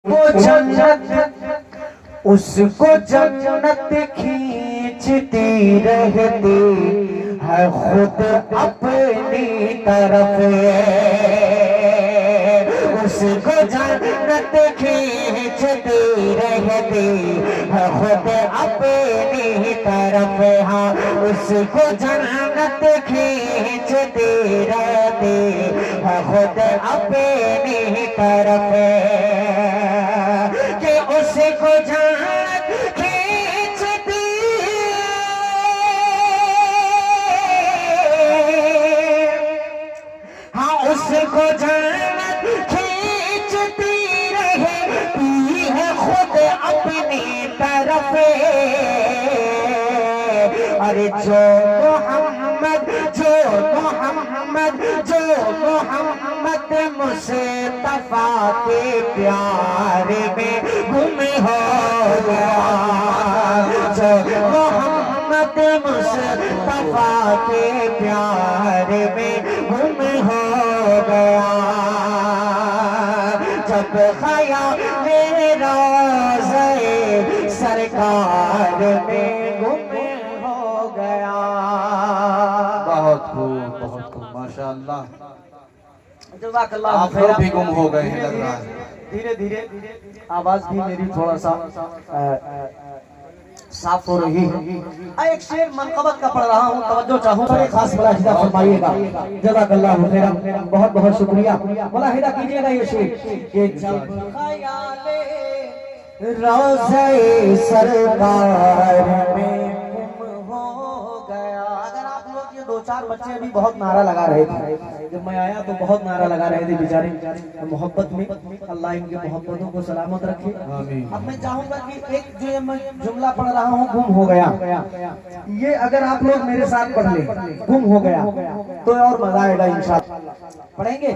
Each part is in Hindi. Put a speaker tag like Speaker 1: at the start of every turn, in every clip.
Speaker 1: वो जन्नत उसको जन्नत खींचती रहती है खुद अपनी तरफ। उसको जन्नत खींचती रहती है खुद अपनी तरफ। हाँ, उसको जन्नत खींचती रहती है खुद अपनी तरफ। कि उसको जन्नत खींचती हाँ उसको जन्नत खींचती रहती है खुद अपनी तरफ। अरे जो मोहम्मद मुस्तफा के प्यार में गुम हो गया। जो मोहम्मद मुस्तफा के प्यार में गुम हो गया। जब ख्याल रोज़े सरकार में गुम हो गया।
Speaker 2: बहुत खूब माशाअल्लाह।
Speaker 1: आप
Speaker 2: लोग भी गुम हो गए हैं लग रहा है।
Speaker 1: धीरे धीरे आवाज भी मेरी थोड़ा सा साफ हो रही है। एक शेर मनक़बत का पढ़ रहा हूँ, तवज्जो चाहूँगा, खास मुलाहिदा फरमाइएगा। जज़ाकल्लाहु खैरन, बहुत बहुत शुक्रिया। मुलाहिदा कीजिएगा ये शेर कि जब ख्याले रोज़े सरकार में गुम हो गया। अगर आप लोग ये दो चार बच्चे अभी बहुत नारा लगा रहे थे, जब मैं आया तो बहुत नारा लगा रहे थे बेचारे मोहब्बत में। अल्लाह इनकी मोहब्बतों को सलामत रखे। अब मैं चाहूंगा कि एक जो मैं जुमला पढ़ रहा हूँ, गुम हो गया, ये अगर आप लोग मेरे साथ पढ़ ले, गुम हो गया, तो और मजा आएगा इंशाअल्लाह। पढ़ेंगे?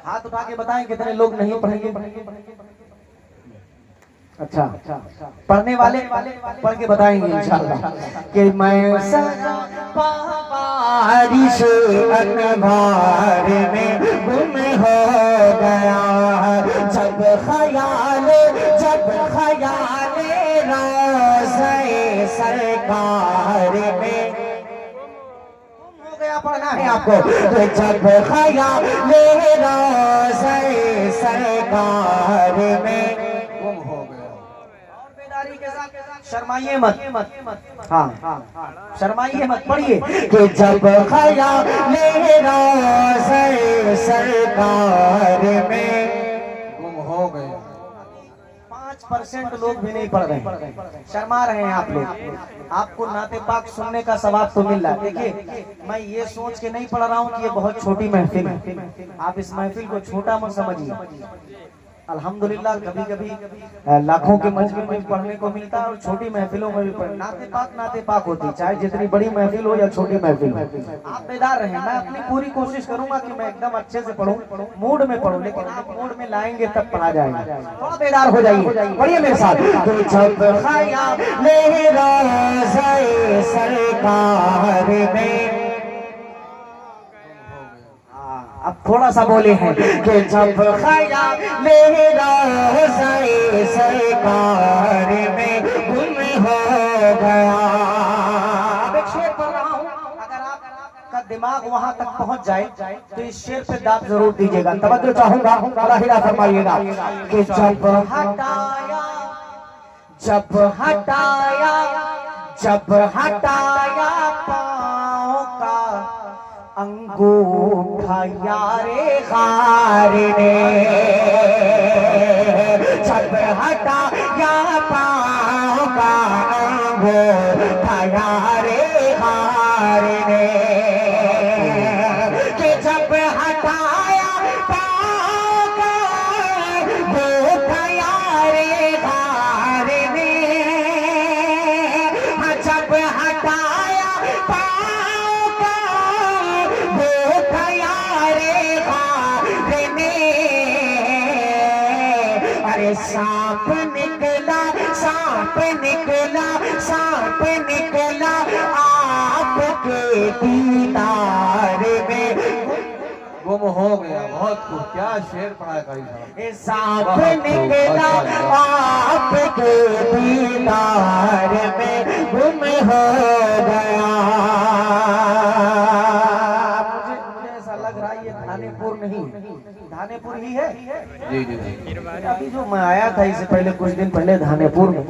Speaker 1: हाथ उठा के बताएं कितने लोग नहीं पढ़ेंगे। अच्छा, पढ़ने वाले पढ़ के बताएंगे इंशाअल्लाह। कि मैं सजा बारिश अनवार में गुम हो गया। जब ख्याल रोज़े सरकार में गुम हो गया। पढ़ना है आपको। जब ख्याल रोज़े सरकार में शर्माइए मत। हाँ, शर्माइए मत, पढ़िए कि जब ख्याल रोज़े सरकार में
Speaker 2: गुम हो गए।
Speaker 1: 5% लोग भी नहीं पढ़ रहे, शर्मा रहे हैं आप लोग। आपको नाते पाक सुनने का सवाब तो मिल रहा है। देखिए, मैं ये सोच के नहीं पढ़ रहा हूँ कि ये बहुत छोटी महफिल है। आप इस महफिल को छोटा मत समझिए। अल्हम्दुलिल्लाह कभी कभी लाखों के मजमे में पढ़ने को मिलता है और छोटी महफिलों में भी नाते पाक होती है, चाहे जितनी बड़ी महफिल हो या छोटी महफिल हो। आप बेदार रहें। मैं अपनी पूरी कोशिश करूंगा कि मैं एकदम अच्छे से पढ़ूं, मूड में पढ़ूं, लेकिन आप मूड में लाएंगे तब पढ़ा जाएगा। थोड़ा बेदार हो जाइए, पढ़िए मेरे साथ। तो जब ख्याल रोज़े सरकार में, अब थोड़ा सा बोले हैं कि जब ख्याल रोज़े सरकार में गुम हो गया। अब एक शेर पढ़ रहा हूँ, अगर आपका दिमाग वहां तक पहुंच जाए तो इस शेर पे दाद जरूर दीजिएगा। तवज्जो चाहूंगा, मुलाहिदा फरमाइएगा कि जब हटाया पाँव का अंगूठा यारे खार ने, जब हटाया पाँव का अंगूठा यारे खार ने। कि जब हटाया पाँव का अंगूठा यारे खार ने, जब हटाया सांप निकला आपके दीदार में
Speaker 2: गुम हो गया। बहुत खूब, क्या शेर पढ़ा है कारी साहब।
Speaker 1: सांप निकला आपके दीदार में गुम हो गया। मुझे ऐसा लग रहा है ये धानेपुर नहीं, धानेपुर ही है।
Speaker 2: जी जी जी।
Speaker 1: अभी जो मैं आया था इससे पहले कुछ दिन पहले धानेपुर में,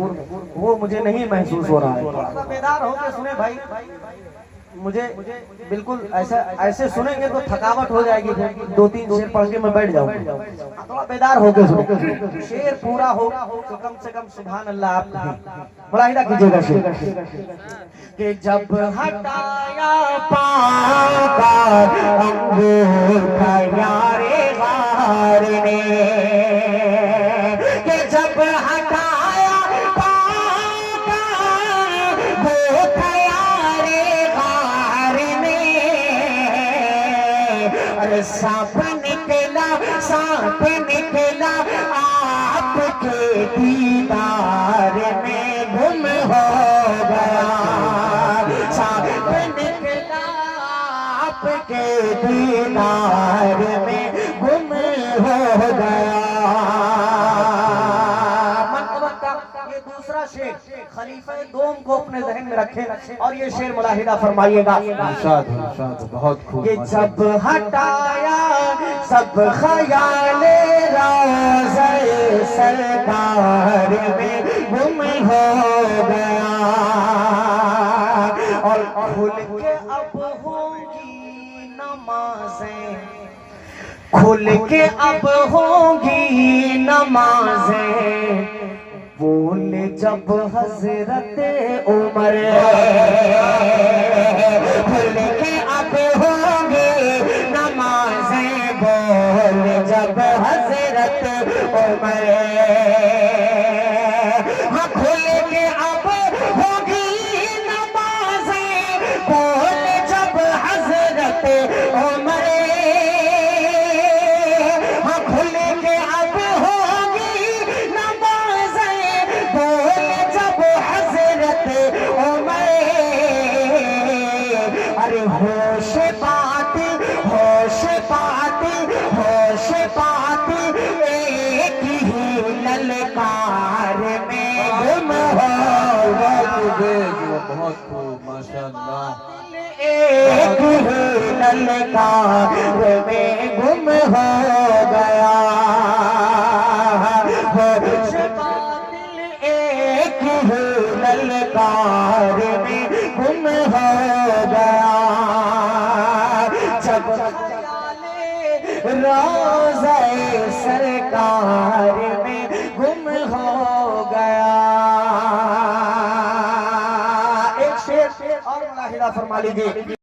Speaker 1: वो मुझे नहीं महसूस हो रहा है। थोड़ा सा बेदार होके सुने भाई, मुझे बिल्कुल ऐसे सुनेंगे तो थकावट हो जाएगी, फिर 2-3 शेर पढ़ के मैं बैठ जाऊंगा। थोड़ा बेदार होके सुनो, शेर पूरा हो तो कम से कम सुभान अल्लाह आप मुलाहिदा कीजिएगा शेर कि जब हटाया पाकर अंगूर का यारे गार ने, कि जब हटाया पाकर वो यारे गार ने, अरे सांप निकला आपके दीदार में गुम हो गया। सांप निकला आपके दीदार में गुम हो गया। ये दूसरा शेर खलीफा दोम को अपने जहन में रखें और ये शेर मुलाहिदा फरमाइएगा।
Speaker 2: इरशाद इरशाद, बहुत खूब।
Speaker 1: ये जब हटाया सब ख्याले रोज़े सरकार में गुम हो गया, और खुल के अब होंगी नमाजें, खुल के अब होंगी नमाजें, बोले जब हजरत उमर, खुल के अब होंगे नमाजें, बोले जब हजरत उमर, हाँ खुल के अब होगी नमाजें, बोले जब हजरत उमर, हाँ खुल के अब होगी नमाजें, बोले जब हजरत उमर, अरे होश पाती एक ही ललकार में गुम हो गया।
Speaker 2: बहुत खूब, माशाअल्लाह।
Speaker 1: एक ही ललकार में गुम हो गया। होश बातिल एक ही ललकार में गुम हो गया। जब रोज़े सरकार में गुम हो गया। एक शेर और मुलाहिदा फरमा लीजिए।